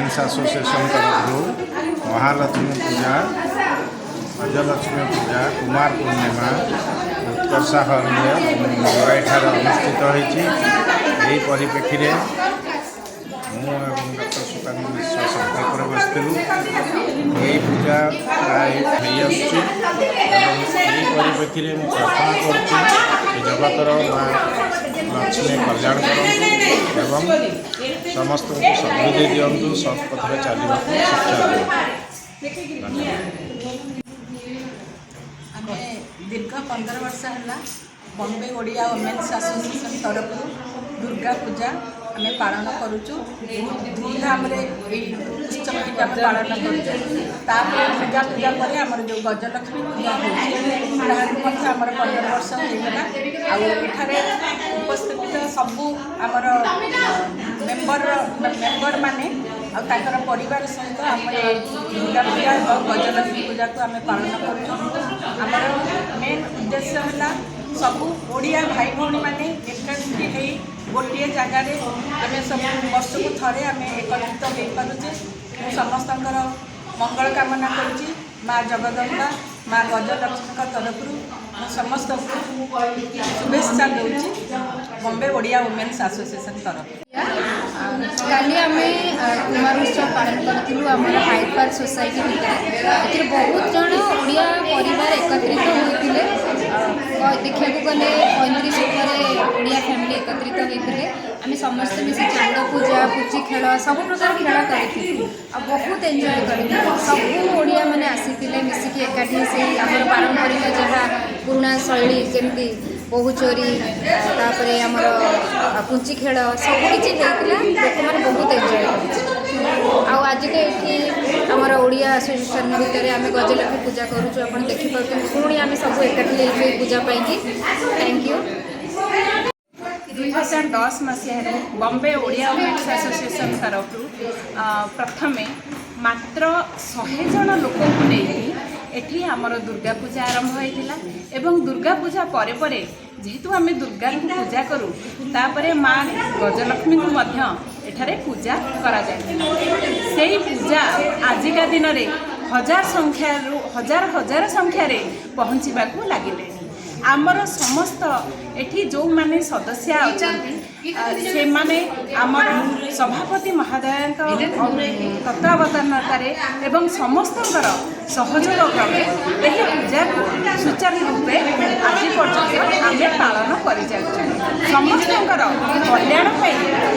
Women's association तरफ महालक्ष्मी पूजा, गजलक्ष्मी पूजा, कुमार पूर्णिमा उत्कर्षा ठार अनुष्ठित होती। परिप्रेक्षी डॉक्टर सुकांत मिश्र संकल्प बसलु यही पूजा प्राय परिप्रेक्षी प्रार्थना कर जगतर माँ लक्ष्मी कल्याण एवं समस्त को समृद्धि दिंतु सत् पथ चलने शिक्षा दीर्घ 15 वर्ष है बॉम्बे ओडिया वुमेन्स एसोसिएशन तरफ दुर्गा पूजा आम पालन करुचु। धूमधाम उत्सव टी आम पालन करुचु। दुर्गा पूजा पर आमर जो गजलक्ष्मी पूजा होमर 15 वर्ष होगा। आठारे उपस्थित सबू आमर मेम्बर माने आर परिवार सहित आम दुर्गा पूजा और गजलक्ष्मी पूजा को आम पालन करुचु। आमर मेन उद्देश्य है सबू ओडिया भाई भौणी मैंने एकाठी हो गोटे जगार आम सब वर्ष को थे आम एकत्रित हो पारे। समस्त मंगल कामना करुँच माँ जगदम्बा माँ गजलक्ष्मी तरफ समस्त शुभेच्छा दूँ बॉम्बे ओडिया वुमेन्स एसोसिएशन तरफ। काली आम कुमार उत्सव पालन करूँ आम हाइट पार्क सोसाइटी भितर बहुत जन ओडिया परिवार एकत्रित होते देखा गले 35 ओडिया फैमिली एकत्रित होते आम समस्त मिसी चांद पूजा पुची खेल सब प्रकार खेल कर बहुत एंजॉय कर सब ओडिया मैंने आसी मिसिकी एकाठी से आम पारंपरिक जहाँ पुराणा शैली जमी बहु चोरी तापर आमर पुंची खेल सबकि लोक मैंने बहुत एंजॉय कर आज तो ये आमर ओडिया एसोसिएशन भितर आम गजलक्ष्मी पूजा करूँ आप देखिए पुणी आम सब एकाठी पूजा पाई। Thank you. 2010 मसीह बॉम्बे ओडिया वुमेन्स एसोसिएशन तरफ प्रथमे मात्र 100 जन लोक को नहीं एठी आमर दुर्गा पूजा आरंभ होइतिला एवं दुर्गा पूजा परे परे जेहेतु आम दुर्गा को पूजा करूँ तापरे माँ गजलक्ष्मी को मध्य एठारे पूजा करा जायतिला। सेही पूजा आजिका दिन रे हजार हजार संख्यार पहुँचवाक लगिले। आमर समस्त एठी जो माने सदस्य अछंती से माने आमर सभापति महोदय तत्वावधानतार एवं समस्तकर सहयोग क्रमे यही पूजा को सुचारू रूपे आज पर्यटन आम पालन कर समस्तकर कल्याण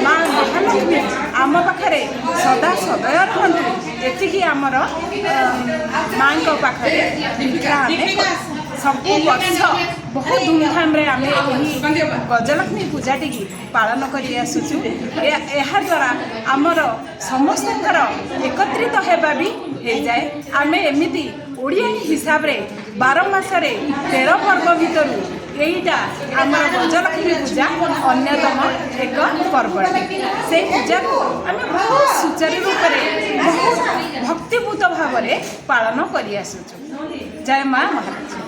माँ महालक्ष्मी आम पाखे सदा सदय रुहतु ये आमर माँ पाखे सब वर्ष बहुत धूमधाम रे आम गजलक्ष्मी पूजा टी पालन कर आसुचु। द्वारा आमर समस्त एकत्रित होगा भी हो जाए। आम एमती ओडिया हिसाब रे 12 मासरे 13 पर्व भितर यहीटा आमर गजलक्ष्मी पूजा अन्यतम एक पर्व से पूजा को आम बहुत सुचारू रूप से बहुत भक्तिपूत भाव में पालन कर आसुचु। जय माँ महालक्ष्मी।